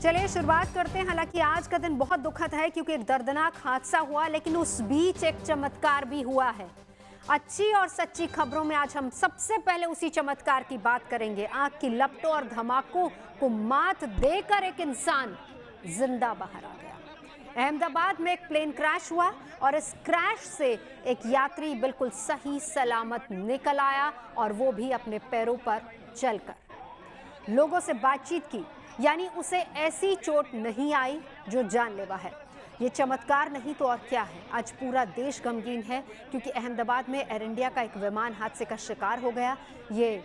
चलिए शुरुआत करते हैं। हालांकि आज का दिन बहुत दुखद है क्योंकि एक दर्दनाक हादसा हुआ, लेकिन उस बीच एक चमत्कार भी हुआ है। अच्छी और सच्ची खबरों में आज हम सबसे पहले उसी चमत्कार की बात करेंगे। आग की लपटों और धमाकों को मात देकर एक इंसान जिंदा बाहर आ गया। अहमदाबाद में एक प्लेन क्रैश हुआ और इस क्रैश से एक यात्री बिल्कुल सही सलामत निकल आया, और वो भी अपने पैरों पर चलकर। लोगों से बातचीत की, यानी उसे ऐसी चोट नहीं आई जो जानलेवा है। ये चमत्कार नहीं तो और क्या है। आज पूरा देश गमगीन है क्योंकि अहमदाबाद में एयर इंडिया का एक विमान हादसे का शिकार हो गया। ये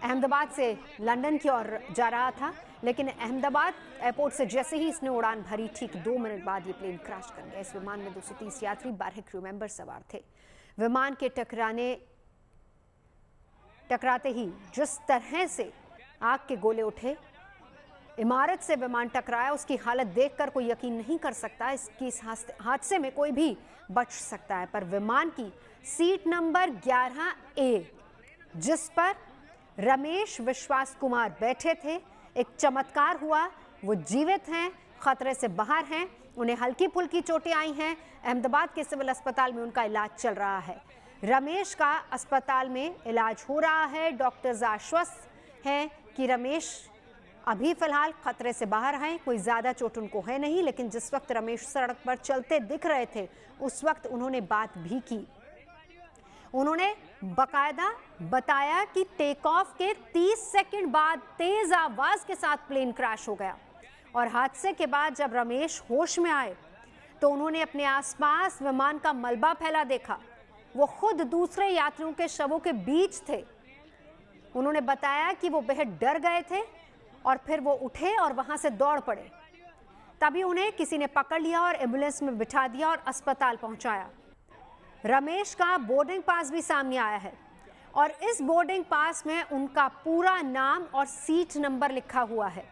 अहमदाबाद से लंदन की ओर जा रहा था, लेकिन अहमदाबाद एयरपोर्ट से जैसे ही इसने उड़ान भरी, ठीक 2 मिनट बाद ये प्लेन क्रैश कर गया। इस विमान में 230 यात्री, 12 क्रू मेंबर सवार थे। विमान के टकराते ही जिस तरह से आग के गोले उठे, इमारत से विमान टकराया, उसकी हालत देखकर कोई यकीन नहीं कर सकता इस हादसे में कोई भी बच सकता है। पर विमान की सीट नंबर 11A, जिस पर रमेश विश्वास कुमार बैठे थे, एक चमत्कार हुआ। वो जीवित हैं, खतरे से बाहर हैं, उन्हें हल्की फुल्की चोटें आई हैं। अहमदाबाद के सिविल अस्पताल में उनका इलाज चल रहा है। रमेश का अस्पताल में इलाज हो रहा है। डॉक्टर्स आश्वस्त हैं कि रमेश अभी फिलहाल खतरे से बाहर हैं, कोई ज़्यादा चोट उनको है नहीं। लेकिन जिस वक्त रमेश सड़क पर चलते दिख रहे थे, उस वक्त उन्होंने बात भी की। उन्होंने बकायदा बताया कि टेक ऑफ के 30 सेकंड बाद तेज आवाज के साथ प्लेन क्रैश हो गया, और हादसे के बाद जब रमेश होश में आए तो उन्होंने अपने आसपास विमान का मलबा फैला देखा। वो खुद दूसरे यात्रियों के शवों के बीच थे। उन्होंने बताया कि वो बेहद डर गए थे और फिर वो उठे और वहां से दौड़ पड़े। तभी उन्हें किसी ने पकड़ लिया और एम्बुलेंस में बिठा दिया और अस्पताल पहुंचाया। रमेश का बोर्डिंग पास भी सामने आया है, और इस बोर्डिंग पास में उनका पूरा नाम और सीट नंबर लिखा हुआ है।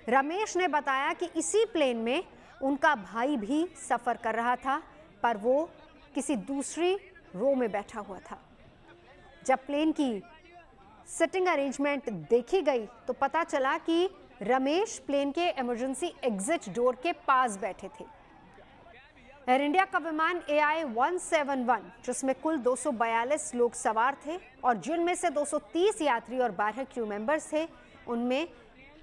रमेश ने बताया कि इसी प्लेन में उनका भाई भी सफर कर रहा था, पर वो किसी दूसरी रो में बैठा हुआ था। जब प्लेन की सिटिंग अरेंजमेंट देखी गई तो पता चला कि रमेश प्लेन के इमरजेंसी एग्जिट डोर के पास बैठे थे। एयर इंडिया का विमान AI-171, जिसमें कुल 242 लोग सवार थे और जिनमें से 230 यात्री और 12 क्रू मेंबर्स थे, उनमें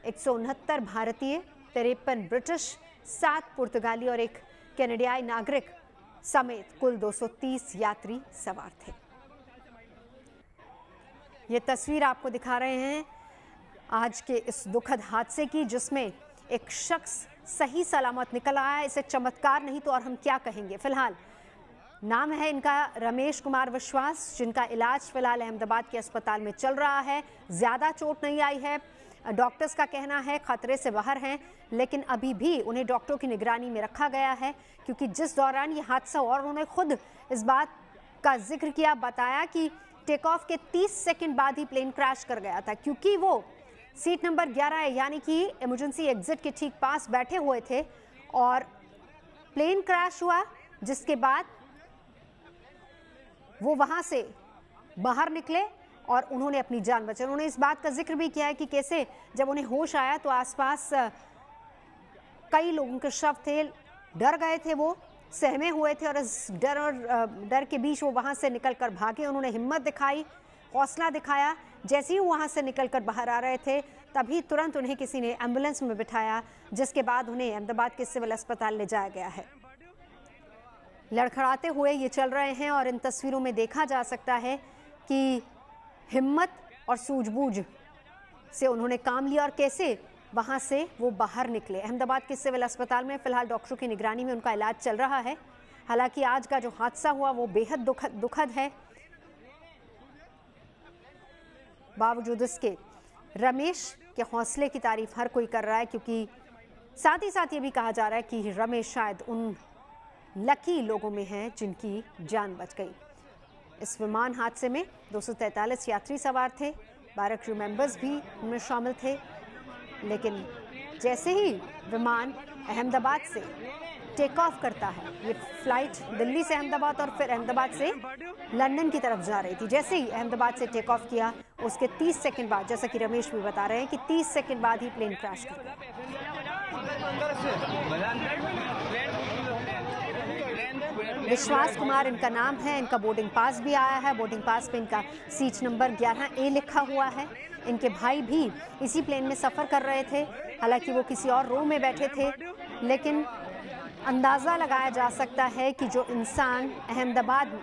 169 भारतीय, 53 ब्रिटिश, 7 पुर्तगाली और 1 कनाडाई नागरिक समेत कुल 230 यात्री सवार थे। ये तस्वीर आपको दिखा रहे हैं आज के इस दुखद हादसे की, जिसमें एक शख्स सही सलामत निकल आया। इसे चमत्कार नहीं तो और हम क्या कहेंगे। फिलहाल नाम है इनका रमेश कुमार विश्वास, जिनका इलाज फिलहाल अहमदाबाद के अस्पताल में चल रहा है। ज़्यादा चोट नहीं आई है, डॉक्टर्स का कहना है खतरे से बाहर हैं, लेकिन अभी भी उन्हें डॉक्टरों की निगरानी में रखा गया है, क्योंकि जिस दौरान ये हादसा हुआ, और उन्होंने खुद इस बात का जिक्र किया, बताया कि टेक ऑफ के 30 सेकंड बाद ही प्लेन क्रैश कर गया था, क्योंकि वो सीट नंबर 11 है, यानी कि इमरजेंसी एग्जिट के ठीक पास बैठे हुए थे, और प्लेन क्रैश हुआ, जिसके बाद वो वहां से बाहर निकले और उन्होंने अपनी जान बचाई। उन्होंने इस बात का जिक्र भी किया है कि कैसे जब उन्हें होश आया तो आसपास कई लोगों के शव थे, डर गए थे, वो सहमे हुए थे, और इस डर के बीच वो वहां से निकलकर भागे। उन्होंने हिम्मत दिखाई, हौसला दिखाया। जैसे ही वहां से निकलकर बाहर आ रहे थे, तभी तुरंत उन्हें किसी ने एम्बुलेंस में बिठाया, जिसके बाद उन्हें अहमदाबाद के सिविल अस्पताल ले जाया गया है। लड़खड़ाते हुए ये चल रहे हैं, और इन तस्वीरों में देखा जा सकता है कि हिम्मत और सूझबूझ से उन्होंने काम लिया और कैसे वहां से वो बाहर निकले। अहमदाबाद के सिविल अस्पताल में फिलहाल डॉक्टरों की निगरानी में उनका इलाज चल रहा है। हालांकि आज का जो हादसा हुआ वो बेहद दुखद है। बावजूद इसके रमेश के हौसले की तारीफ हर कोई कर रहा है, क्योंकि साथ ही साथ ये भी कहा जा रहा है कि रमेश शायद उन लकी लोगों में है जिनकी जान बच गई। इस विमान हादसे में 243 यात्री सवार थे, 12 क्रू मेंबर्स भी उनमें शामिल थे। लेकिन जैसे ही विमान अहमदाबाद से टेक ऑफ करता है। ये फ्लाइट दिल्ली से अहमदाबाद और फिर अहमदाबाद से लंदन की तरफ जा रही थी। जैसे ही अहमदाबाद से टेक ऑफ किया उसके 30 सेकंड बाद, जैसा कि रमेश भी बता रहे हैं कि 30 सेकंड बाद ही प्लेन क्रैश कर गया। विश्वास कुमार इनका नाम है, इनका बोर्डिंग पास भी आया है। बोर्डिंग पास पे इनका सीट नंबर 11A लिखा हुआ है। इनके भाई भी इसी प्लेन में सफ़र कर रहे थे, हालांकि वो किसी और रो में बैठे थे, लेकिन अंदाज़ा लगाया जा सकता है कि जो इंसान अहमदाबाद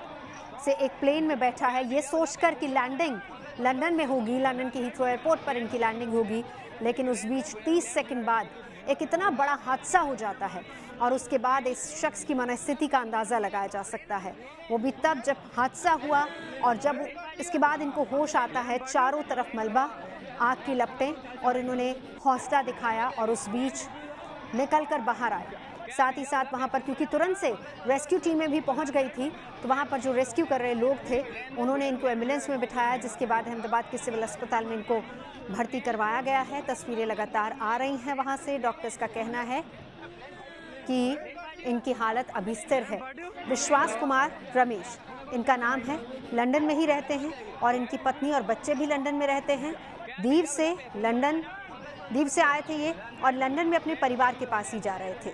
से एक प्लेन में बैठा है ये सोचकर कि लैंडिंग लंदन में होगी, लंदन के हीथ्रो एयरपोर्ट पर इनकी लैंडिंग होगी, लेकिन उस बीच 30 सेकंड बाद एक इतना बड़ा हादसा हो जाता है और उसके बाद इस शख्स की मनस्थिति का अंदाज़ा लगाया जा सकता है। वो भी तब जब हादसा हुआ और जब इसके बाद इनको होश आता है, चारों तरफ मलबा, आग की लपटें, और इन्होंने हौसला दिखाया और उस बीच निकल कर बाहर आए। साथ ही साथ वहाँ पर क्योंकि तुरंत से रेस्क्यू टीमें भी पहुँच गई थी, तो वहाँ पर जो रेस्क्यू कर रहे लोग थे उन्होंने इनको एम्बुलेंस में बिठाया, जिसके बाद अहमदाबाद के सिविल अस्पताल में इनको भर्ती करवाया गया है। तस्वीरें लगातार आ रही हैं वहाँ से। डॉक्टर्स का कहना है कि इनकी हालत अभी स्थिर है। विश्वास कुमार रमेश इनका नाम है, लंदन में ही रहते हैं और इनकी पत्नी और बच्चे भी लंदन में रहते हैं। दीव से आए थे ये और लंदन में अपने परिवार के पास ही जा रहे थे।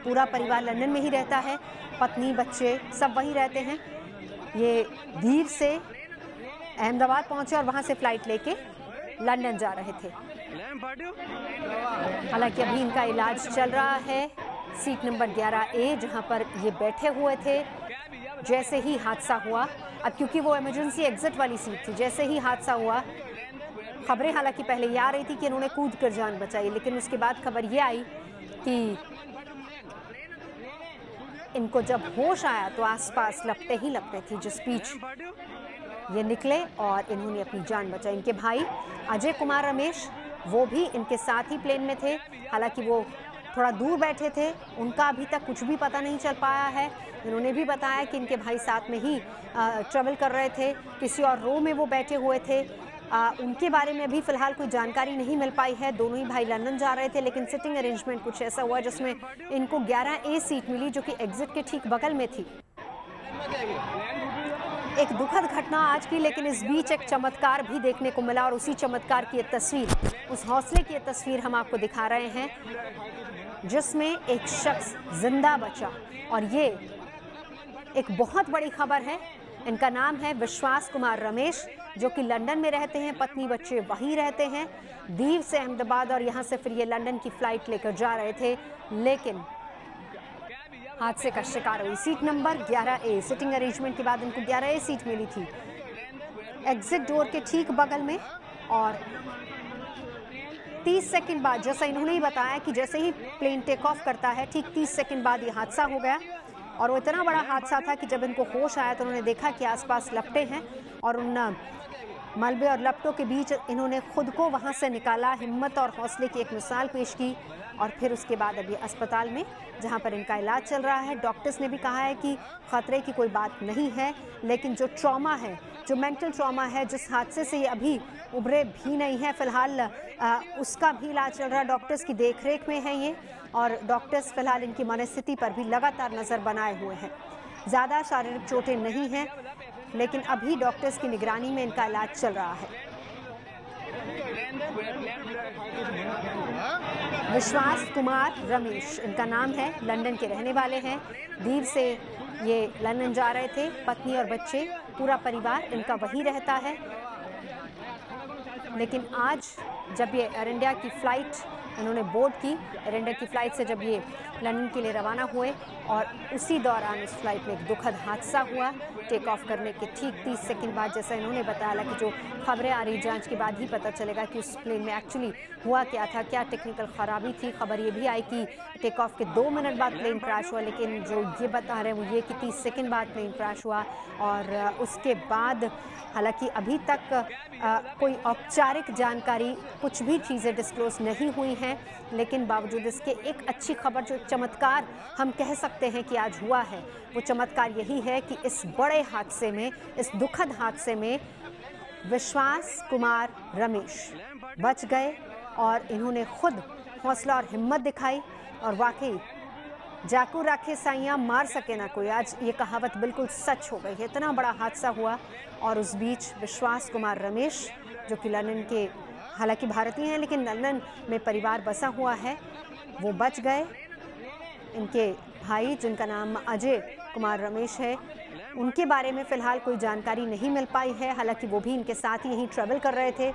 पूरा परिवार लंदन में ही रहता है, पत्नी बच्चे सब वहीं रहते हैं। ये दीव से अहमदाबाद पहुंचे और वहां से फ्लाइट लेके लंदन जा रहे थे। हालांकि अभी इनका इलाज चल रहा है। सीट नंबर 11A जहां पर ये बैठे हुए थे, जैसे ही हादसा हुआ, अब क्योंकि वो इमरजेंसी एग्जिट वाली सीट थी, जैसे ही हादसा हुआ, खबरें हालांकि पहले ये आ रही थी कि इन्होंने कूद कर जान बचाई, लेकिन उसके बाद खबर ये आई कि इनको जब होश आया तो आसपास लपटे ही लपटे थी, जिस बीच ये निकले और इन्होंने अपनी जान बचाई। इनके भाई अजय कुमार रमेश वो भी इनके साथ ही प्लेन में थे, हालांकि वो थोड़ा दूर बैठे थे, उनका अभी तक कुछ भी पता नहीं चल पाया है। इन्होंने भी बताया कि इनके भाई साथ में ही ट्रैवल कर रहे थे, किसी और रो में वो बैठे हुए थे। उनके बारे में अभी फ़िलहाल कोई जानकारी नहीं मिल पाई है। दोनों ही भाई लंदन जा रहे थे, लेकिन सिटिंग अरेंजमेंट कुछ ऐसा हुआ जिसमें इनको 11A सीट मिली, जो कि एग्जिट के ठीक बगल में थी। एक दुखद घटना आज की, लेकिन इस बीच एक चमत्कार भी देखने को मिला और उसी चमत्कार की ये तस्वीर, उस हौसले की ये तस्वीर हम आपको दिखा रहे हैं, जिसमें एक शख्स जिंदा बचा। और ये एक बहुत बड़ी खबर है। इनका नाम है विश्वास कुमार रमेश, जो कि लंदन में रहते हैं, पत्नी बच्चे वहीं रहते हैं। दीव से अहमदाबाद और यहाँ से फिर ये लंदन की फ़्लाइट लेकर जा रहे थे, लेकिन हादसे का शिकार हुई। Seat number 11A, sitting arrangement के बाद इनको 11A सीट मिली थी, एग्जिट डोर के ठीक बगल में। और 30 सेकंड बाद, जैसा इन्होंने ही बताया कि जैसे ही प्लेन टेक ऑफ करता है, ठीक 30 सेकंड बाद ये हादसा हो गया। और वो इतना बड़ा हादसा था कि जब इनको होश आया तो उन्होंने देखा कि आसपास लपटें हैं और उन मलबे और लपटों के बीच इन्होंने खुद को वहाँ से निकाला। हिम्मत और हौसले की एक मिसाल पेश की और फिर उसके बाद अभी अस्पताल में, जहाँ पर इनका इलाज चल रहा है, डॉक्टर्स ने भी कहा है कि ख़तरे की कोई बात नहीं है, लेकिन जो ट्रॉमा है, जो मेंटल ट्रॉमा है, जिस हादसे से ये अभी उभरे भी नहीं है, फ़िलहाल उसका भी इलाज चल रहा है। डॉक्टर्स की देखरेख में है ये, और डॉक्टर्स फ़िलहाल इनकी मनस्थिति पर भी लगातार नज़र बनाए हुए हैं। ज़्यादा शारीरिक चोटें नहीं हैं, लेकिन अभी डॉक्टर्स की निगरानी में इनका इलाज चल रहा है। विश्वास कुमार रमेश इनका नाम है, लंदन के रहने वाले हैं। दीव से ये लंदन जा रहे थे, पत्नी और बच्चे, पूरा परिवार इनका वहीं रहता है। लेकिन आज जब ये एयर इंडिया की फ़्लाइट इन्होंने बोर्ड की, एयर इंडिया की फ़्लाइट से जब ये लंदन के लिए रवाना हुए, और उसी दौरान इस फ्लाइट में एक दुखद हादसा हुआ। टेक ऑफ करने के ठीक 30 सेकंड बाद, जैसा इन्होंने बताया कि जो खबरें आ रही, जांच के बाद ही पता चलेगा कि उस प्लेन में एक्चुअली हुआ क्या था, क्या टेक्निकल ख़राबी थी। खबर ये भी आई कि टेक ऑफ के 2 मिनट बाद प्लेन क्रैश हुआ, लेकिन जो ये बता रहे हैं वो ये कि 30 सेकंड बाद प्लेन क्रैश हुआ। और उसके बाद हालांकि अभी तक कोई औपचारिक जानकारी, कुछ भी चीज़ें डिस्क्लोज नहीं हुई हैं, लेकिन बावजूद इसके एक अच्छी खबर, जो चमत्कार हम कह सकते हैं कि आज हुआ है, वो चमत्कार यही है कि इस बड़े हादसे में, इस दुखद हादसे में विश्वास कुमार रमेश बच गए और इन्होंने खुद हौसला और हिम्मत दिखाई। और वाकई जाकू राखे साइयां मार सके ना कोई, आज ये कहावत बिल्कुल सच हो गई है। इतना बड़ा हादसा हुआ और उस बीच विश्वास कुमार रमेश जो कि लंदन के, हालांकि भारतीय हैं लेकिन लंदन में परिवार बसा हुआ है, वो बच गए। इनके भाई जिनका नाम अजय कुमार रमेश है, उनके बारे में फ़िलहाल कोई जानकारी नहीं मिल पाई है। हालांकि वो भी इनके साथ ही यहीं ट्रैवल कर रहे थे,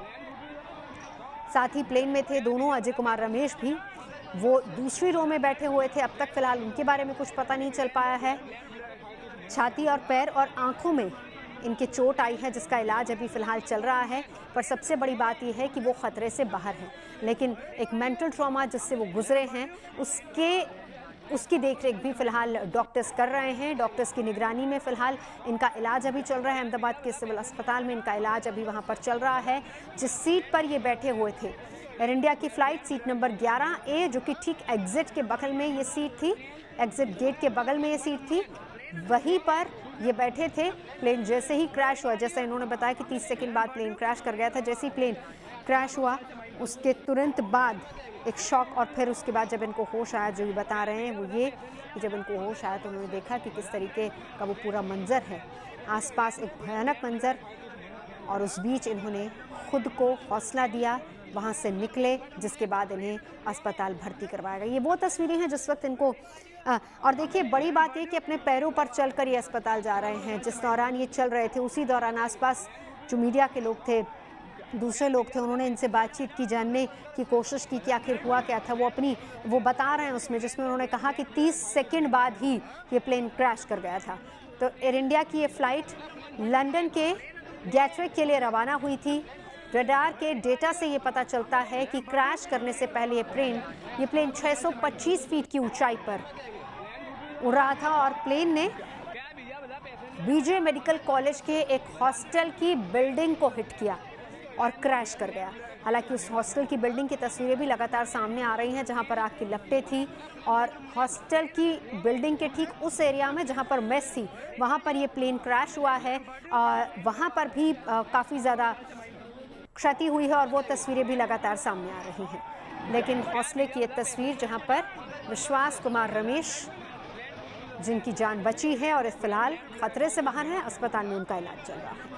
साथ ही प्लेन में थे दोनों। अजय कुमार रमेश भी वो दूसरी रो में बैठे हुए थे। अब तक फ़िलहाल उनके बारे में कुछ पता नहीं चल पाया है। छाती और पैर और आँखों में इनके चोट आई है जिसका इलाज अभी फ़िलहाल चल रहा है। पर सबसे बड़ी बात यह है कि वो ख़तरे से बाहर हैं, लेकिन एक मेंटल ट्रॉमा जिससे वो गुजरे हैं उसकी देखरेख भी फ़िलहाल डॉक्टर्स कर रहे हैं। डॉक्टर्स की निगरानी में फ़िलहाल इनका इलाज अभी चल रहा है। अहमदाबाद के सिविल अस्पताल में इनका इलाज अभी वहाँ पर चल रहा है। जिस सीट पर ये बैठे हुए थे, एयर इंडिया की फ़्लाइट सीट नंबर 11A, जो कि ठीक एग्ज़िट के बगल में ये सीट थी, एग्ज़िट गेट के बगल में ये सीट थी, वहीं पर ये बैठे थे। प्लेन जैसे ही क्रैश हुआ, जैसा इन्होंने बताया कि 30 सेकंड बाद प्लेन क्रैश कर गया था, जैसे ही प्लेन क्रैश हुआ उसके तुरंत बाद एक शॉक, और फिर उसके बाद जब इनको होश आया, जो ये बता रहे हैं वो ये कि जब इनको होश आया तो उन्होंने देखा कि किस तरीके का वो पूरा मंजर है, आसपास एक भयानक मंजर, और उस बीच इन्होंने खुद को हौसला दिया, वहाँ से निकले, जिसके बाद इन्हें अस्पताल भर्ती करवाया गया। ये वो तस्वीरें हैं जिस वक्त इनको और देखिए बड़ी बात है कि अपने पैरों पर चलकर ये अस्पताल जा रहे हैं। जिस दौरान ये चल रहे थे उसी दौरान आसपास जो मीडिया के लोग थे, दूसरे लोग थे, उन्होंने इनसे बातचीत की, जानने की कोशिश की कि आखिर हुआ क्या था। वो बता रहे हैं उसमें, जिसमें उन्होंने कहा कि 30 सेकंड बाद ही ये प्लेन क्रैश कर गया था। तो एयर इंडिया की ये फ़्लाइट लंदन के गैटविक के लिए रवाना हुई थी। रडार के डेटा से ये पता चलता है कि क्रैश करने से पहले ये प्लेन 625 फीट की ऊंचाई पर उड़ रहा था और प्लेन ने बीजे मेडिकल कॉलेज के एक हॉस्टल की बिल्डिंग को हिट किया और क्रैश कर गया। हालांकि उस हॉस्टल की बिल्डिंग की तस्वीरें भी लगातार सामने आ रही हैं जहां पर आग की लपटें थी, और हॉस्टल की बिल्डिंग के ठीक उस एरिया में जहां पर मेस थी, वहां पर ये प्लेन क्रैश हुआ है। वहां पर भी काफ़ी ज़्यादा क्षति हुई है और वो तस्वीरें भी लगातार सामने आ रही हैं। लेकिन हौसले की एक तस्वीर जहां पर विश्वास कुमार रमेश, जिनकी जान बची है और फिलहाल खतरे से बाहर है, अस्पताल में उनका इलाज चल रहा है।